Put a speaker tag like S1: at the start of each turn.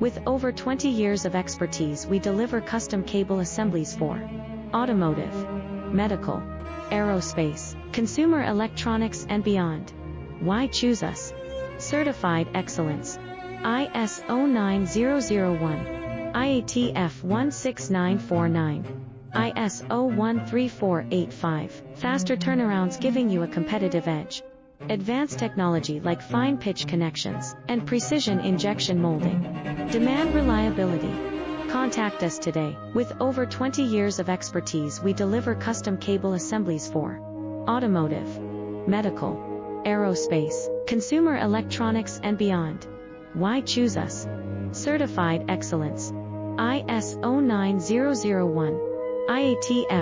S1: With over 20 years of expertise, we deliver custom cable assemblies for automotive, medical, aerospace, consumer electronics and beyond. Why choose us? Certified excellence. ISO 9001, IATF 16949, ISO 13485. Faster turnarounds giving you a competitive edge. Advanced technology like fine pitch connections and precision injection molding. Demand reliability. Contact us today. With over 20 years of expertise, we deliver custom cable assemblies for automotive, medical, aerospace, consumer electronics and beyond. Why choose us? Certified excellence. ISO 9001, IATF